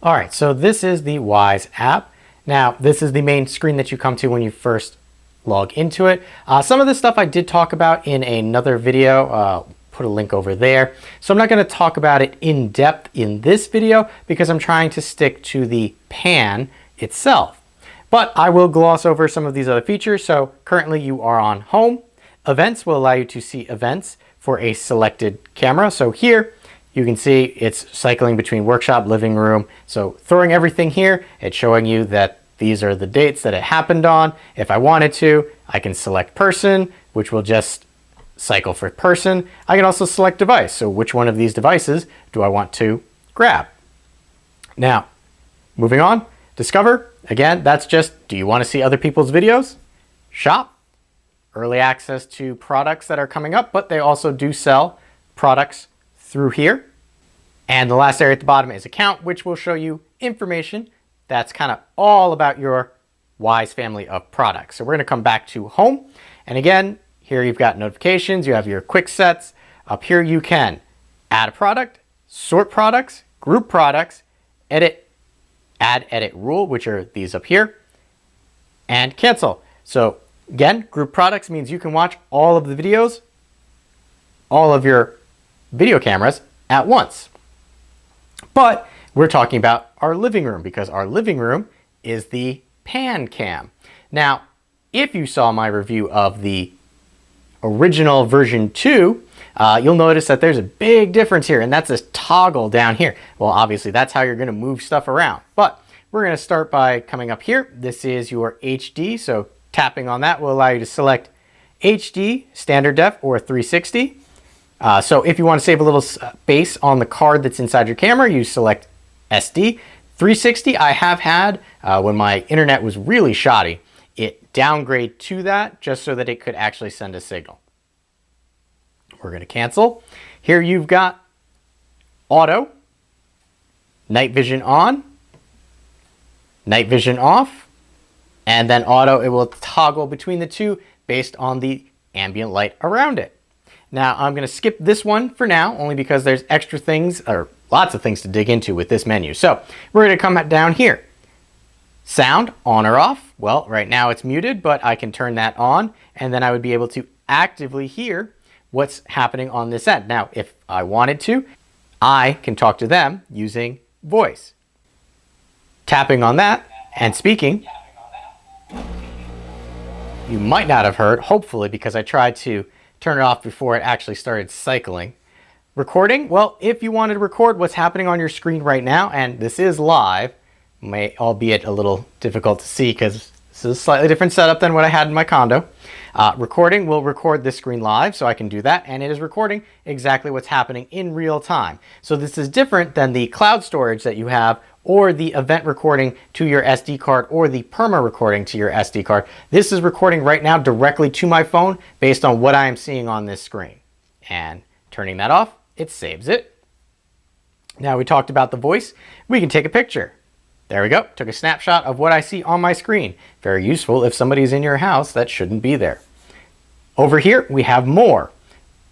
All right, so this is the Wyze app. Now, this is the main screen that you come to when you first log into it. Some of this stuff I did talk about in another video. Put a link over there. So I'm not going to talk about it in depth in this video because I'm trying to stick to the pan itself. But I will gloss over some of these other features. So currently you are on home. Events will allow you to see events for a selected camera. So here you can see it's cycling between workshop, living room. So throwing everything here, it's showing you that these are the dates that it happened on. If I wanted to, I can select person, which will just cycle for person. I can also select device. So which one of these devices do I want to grab? Now, moving on, discover. Again, that's just, do you want to see other people's videos? Shop, early access to products that are coming up, but they also do sell products through here. And the last area at the bottom is account, which will show you information that's kind of all about your Wyze family of products. So we're going to come back to home. And again, here you've got notifications, you have your quick sets. Up here you can add a product, sort products, group products, edit, add edit rule, which are these up here, and cancel. So again, group products means you can watch all of the videos, all of your video cameras at once. But we're talking about our living room because our living room is the pan cam. Now, if you saw my review of the original version 2, you'll notice that there's a big difference here, and that's this toggle down here. Well, obviously that's how you're going to move stuff around, but we're going to start by coming up here. This is your HD, so tapping on that will allow you to select HD, standard def, or 360. So if you want to save a little space on the card that's inside your camera, you select SD. 360 I have had when my internet was really shoddy. It downgraded to that just so that it could actually send a signal. We're going to cancel. Here you've got auto, night vision on, night vision off, and then auto, it will toggle between the two based on the ambient light around it. Now I'm going to skip this one for now, only because there's extra things, or lots of things to dig into with this menu. So we're going to come down here. Sound, on or off? Well, right now it's muted, but I can turn that on, and then I would be able to actively hear what's happening on this end. Now, if I wanted to, I can talk to them using voice. Tapping on that and speaking, you might not have heard, hopefully, because I tried to turn it off before it actually started cycling. Recording, well, if you wanted to record what's happening on your screen right now, and this is live, albeit a little difficult to see because this is a slightly different setup than what I had in my condo. Recording will record this screen live, so I can do that, and it is recording exactly what's happening in real time. So this is different than the cloud storage that you have, or the event recording to your SD card, or the perma recording to your SD card. This is recording right now directly to my phone based on what I am seeing on this screen. And turning that off, it saves it. Now we talked about the voice. We can take a picture. There we go. Took a snapshot of what I see on my screen. Very useful if somebody's in your house that shouldn't be there. Over here, we have more.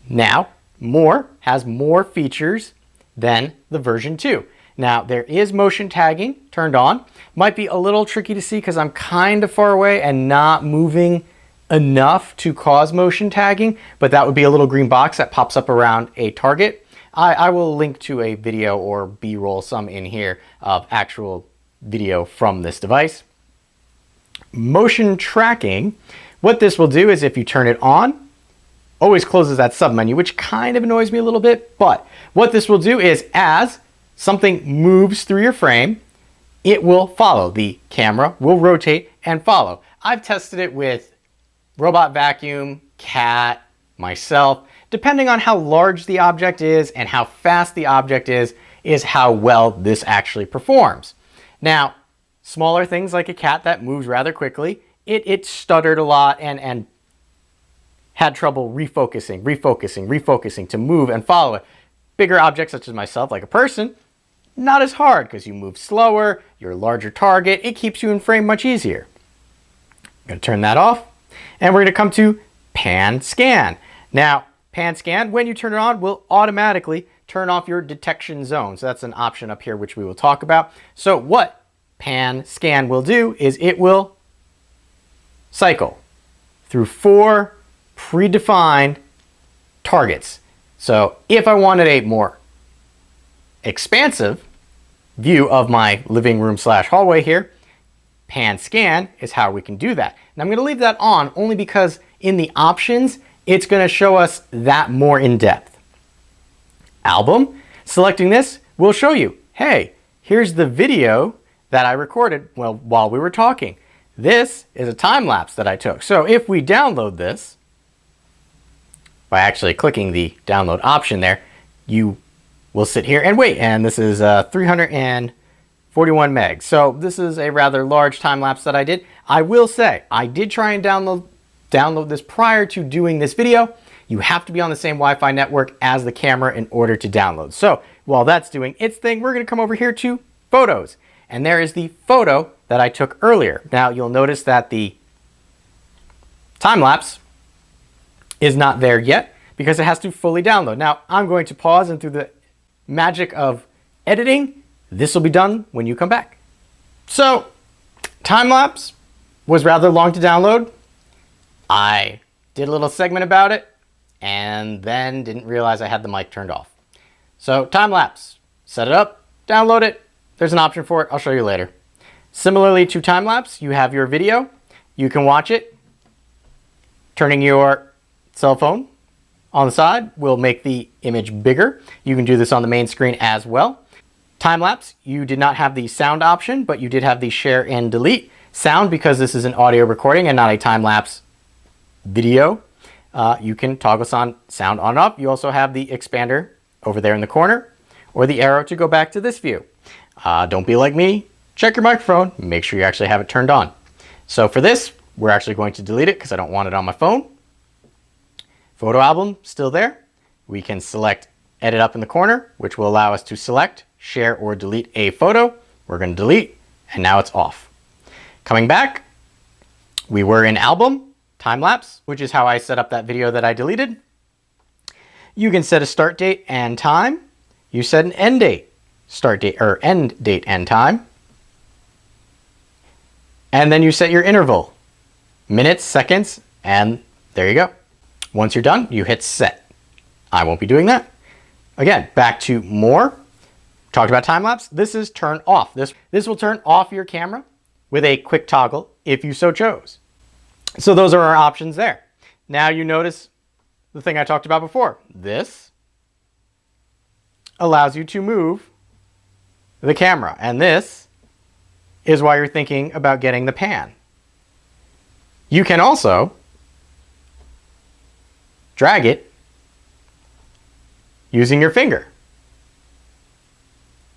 Now, more has more features than the version 2. Now, there is motion tagging turned on. Might be a little tricky to see because I'm kind of far away and not moving enough to cause motion tagging, but that would be a little green box that pops up around a target. I will link to a video or B-roll, some in here, of actual video from this device. Motion tracking, what this will do is if you turn it on, always closes that submenu, which kind of annoys me a little bit, but what this will do is as something moves through your frame, it will follow. The camera will rotate and follow. I've tested it with robot vacuum, cat, myself. Depending on how large the object is and how fast the object is how well this actually performs. Now, smaller things like a cat that moves rather quickly, it stuttered a lot and had trouble refocusing to move and follow it. Bigger objects such as myself, like a person, not as hard because you move slower, you're a larger target, it keeps you in frame much easier. I'm going to turn that off, and we're going to come to pan scan. Now, pan scan, when you turn it on, will automatically turn off your detection zone. So that's an option up here, which we will talk about. So what pan scan will do is it will cycle through 4 predefined targets. So if I wanted a more expansive view of my living room / hallway here, pan scan is how we can do that. And I'm going to leave that on only because in the options, it's going to show us that more in depth. Album, selecting this will show you, hey, here's the video that I recorded while we were talking. This is a time lapse that I took. So if we download this, by actually clicking the download option there, you will sit here and wait. And this is 341 megs. So this is a rather large time lapse that I did. I will say, I did try and download this prior to doing this video. You have to be on the same Wi-Fi network as the camera in order to download. So while that's doing its thing, we're going to come over here to photos. And there is the photo that I took earlier. Now you'll notice that the time lapse is not there yet because it has to fully download. Now I'm going to pause, and through the magic of editing, this will be done when you come back. So time lapse was rather long to download. I did a little segment about it and then didn't realize I had the mic turned off. So time lapse, set it up, download it. There's an option for it. I'll show you later. Similarly to time lapse, you have your video. You can watch it. Turning your cell phone on the side will make the image bigger. You can do this on the main screen as well. Time lapse, you did not have the sound option, but you did have the share and delete sound because this is an audio recording and not a time lapse video. You can toggle sound on and off. You also have the expander over there in the corner or the arrow to go back to this view. Don't be like me. Check your microphone. Make sure you actually have it turned on. So for this, we're actually going to delete it because I don't want it on my phone. Photo album, still there. We can select edit up in the corner, which will allow us to select, share, or delete a photo. We're going to delete, and now it's off. Coming back, we were in album, time lapse, which is how I set up that video that I deleted. You can set a start date and time. You set an end date, start date, or end date and time. And then you set your interval, minutes, seconds, and there you go. Once you're done, you hit set. I won't be doing that. Again, back to more. Talked about time lapse. This is turn off. This will turn off your camera with a quick toggle if you so chose. So those are our options there. Now you notice the thing I talked about before. This allows you to move the camera, and this is why you're thinking about getting the pan. You can also drag it using your finger,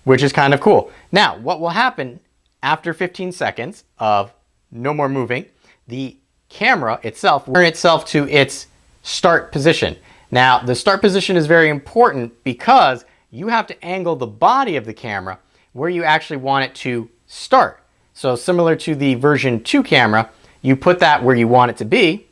which is kind of cool. Now, what will happen after 15 seconds of no more moving, the camera itself will turn itself to its start position. Now, the start position is very important because you have to angle the body of the camera where you actually want it to start. So similar to the version 2 camera, you put that where you want it to be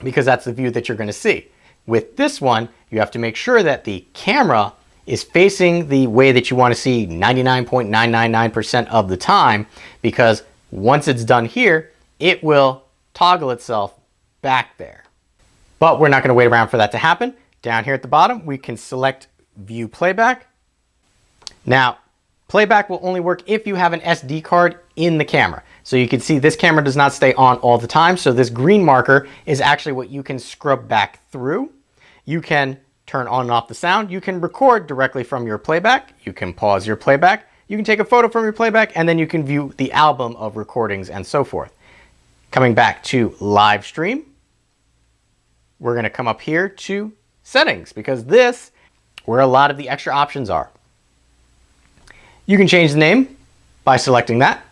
because that's the view that you're going to see. With this one, you have to make sure that the camera is facing the way that you want to see 99.999% of the time, because once it's done here, it will toggle itself back there. But we're not going to wait around for that to happen. Down here at the bottom, we can select view playback. Now, playback will only work if you have an SD card in the camera. So you can see this camera does not stay on all the time. So this green marker is actually what you can scrub back through. You can turn on and off the sound. You can record directly from your playback. You can pause your playback. You can take a photo from your playback, and then you can view the album of recordings and so forth. Coming back to live stream, we're going to come up here to settings, because this, where a lot of the extra options are. You can change the name by selecting that.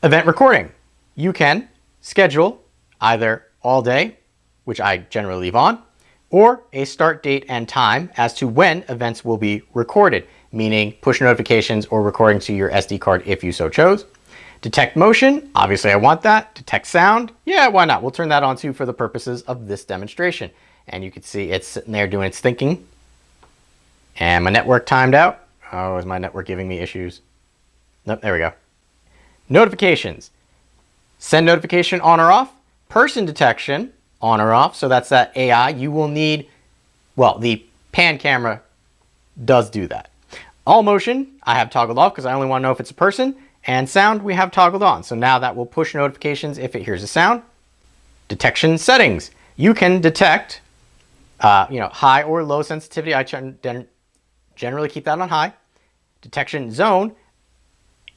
Event recording. You can schedule either all day, which I generally leave on, or a start date and time as to when events will be recorded, meaning push notifications or recording to your SD card if you so chose. Detect motion, obviously I want that. Detect sound, yeah, why not? We'll turn that on too for the purposes of this demonstration. And you can see it's sitting there doing its thinking. And my network timed out. Oh, is my network giving me issues? Nope, there we go. Notifications. Send notification on or off. Person detection on or off. So that's that AI. You will need, well, the pan camera does do that. All motion, I have toggled off because I only want to know if it's a person. And sound, we have toggled on. So now that will push notifications if it hears a sound. Detection settings. You can detect, high or low sensitivity. I generally keep that on high. Detection zone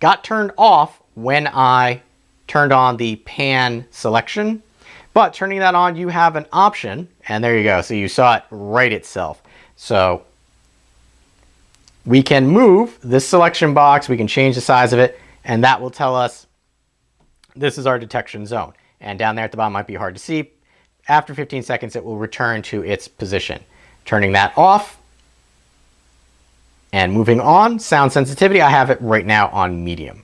got turned off when I turned on the pan selection, but turning that on, you have an option, and there you go. So you saw it right itself. So we can move this selection box, we can change the size of it, and that will tell us this is our detection zone. And down there at the bottom might be hard to see. After 15 seconds, it will return to its position. Turning that off and moving on. Sound sensitivity, I have it right now on medium.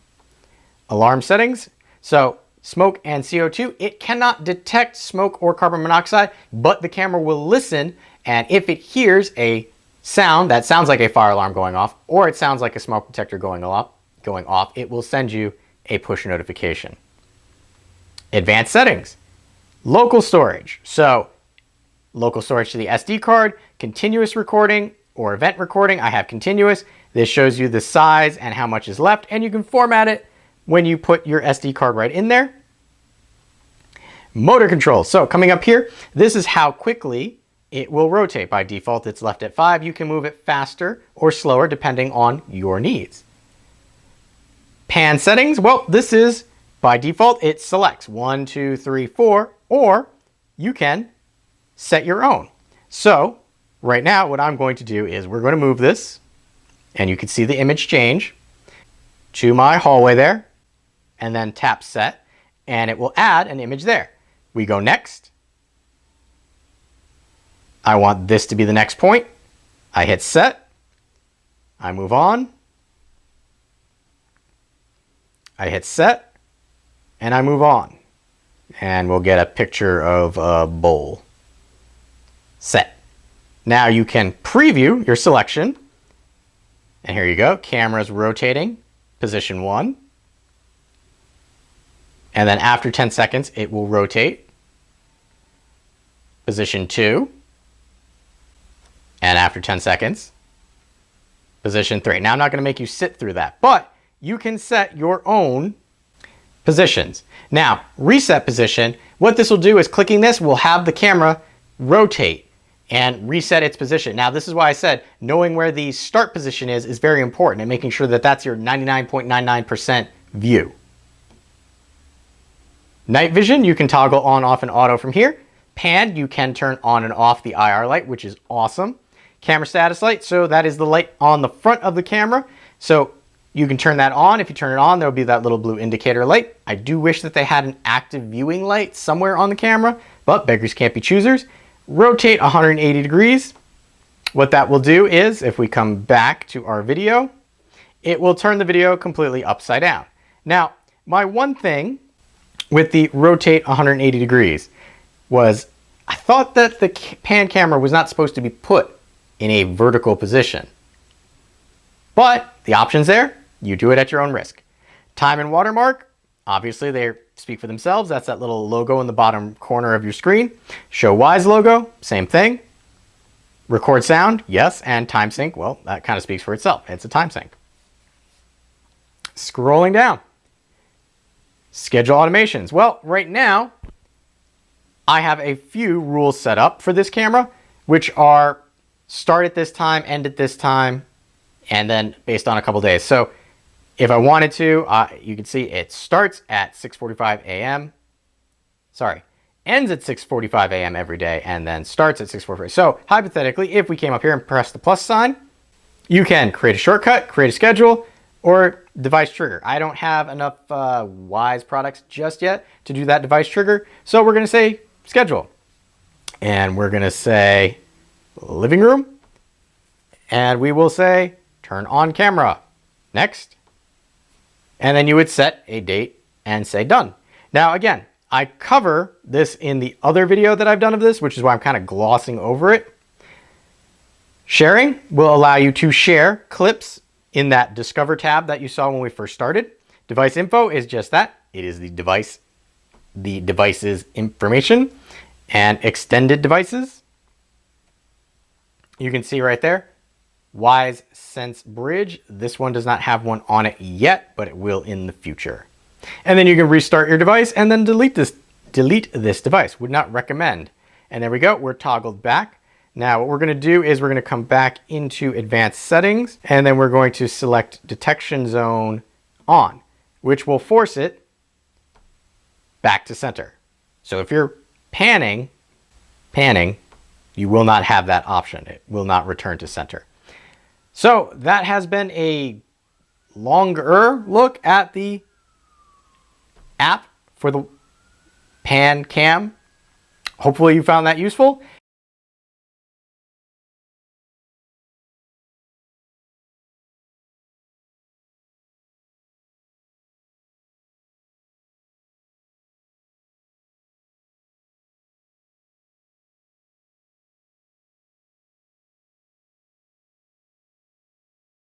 Alarm settings. So smoke and CO2, it cannot detect smoke or carbon monoxide, but the camera will listen, and if it hears a sound that sounds like a fire alarm going off, or it sounds like a smoke detector going off, it will send you a push notification. Advanced settings. Local storage. So local storage to the SD card, continuous recording or event recording. I have continuous. This shows you the size and how much is left, and you can format it when you put your SD card right in there. Motor control. So coming up here, this is how quickly it will rotate. By default, it's left at 5. You can move it faster or slower depending on your needs. Pan settings. Well, this is by default, it selects 1, 2, 3, 4, or you can set your own. So right now, what I'm going to do is we're going to move this, and you can see the image change to my hallway there, and then tap set, and it will add an image there. We go next. I want this to be the next point. I hit set. I move on. I hit set, and I move on. And we'll get a picture of a bowl. Set. Now you can preview your selection. And here you go. Camera's rotating. Position 1. And then after 10 seconds, it will rotate. Position 2. And after 10 seconds, position 3. Now I'm not going to make you sit through that, but you can set your own positions. Now, reset position, what this will do is clicking this will have the camera rotate and reset its position. Now, this is why I said knowing where the start position is very important, and making sure that that's your 99.99% view. Night vision, you can toggle on, off, and auto from here. Pan, you can turn on and off the IR light, which is awesome. Camera status light, so that is the light on the front of the camera. So you can turn that on. If you turn it on, there'll be that little blue indicator light. I do wish that they had an active viewing light somewhere on the camera, but beggars can't be choosers. Rotate 180 degrees. What that will do is, if we come back to our video, it will turn the video completely upside down. Now, my one thing with the rotate 180 degrees was I thought that the pan camera was not supposed to be put in a vertical position. But the option's there. You do it at your own risk. Time and watermark, obviously they speak for themselves. That's that little logo in the bottom corner of your screen. Show Wyze logo, same thing. Record sound, yes, and time sync, well, that kind of speaks for itself. It's a time sync. Scrolling down. Schedule automations. Well, right now, I have a few rules set up for this camera, which are start at this time, end at this time, and then based on a couple days. So if I wanted to, you can see it starts at 6:45 a.m. Sorry, ends at 6:45 a.m. every day, and then starts at 6:45. So hypothetically, if we came up here and pressed the plus sign, you can create a shortcut, create a schedule, or device trigger. I don't have enough Wyze products just yet to do that device trigger. So we're going to say schedule. And we're going to say living room. And we will say turn on camera. Next. And then you would set a date and say done. Now again, I cover this in the other video that I've done of this, which is why I'm kind of glossing over it. Sharing will allow you to share clips in that Discover tab that you saw when we first started. Device info is just that. It is the device's information. And extended devices, you can see right there, Wyze Sense Bridge. This one does not have one on it yet, but it will in the future. And then you can restart your device and then delete this device. Would not recommend. And there we go, we're toggled back. Now what we're going to do is we're going to come back into advanced settings, and then we're going to select detection zone on, which will force it back to center. So if you're panning, you will not have that option. It will not return to center. So that has been a longer look at the app for the Pan Cam. Hopefully you found that useful.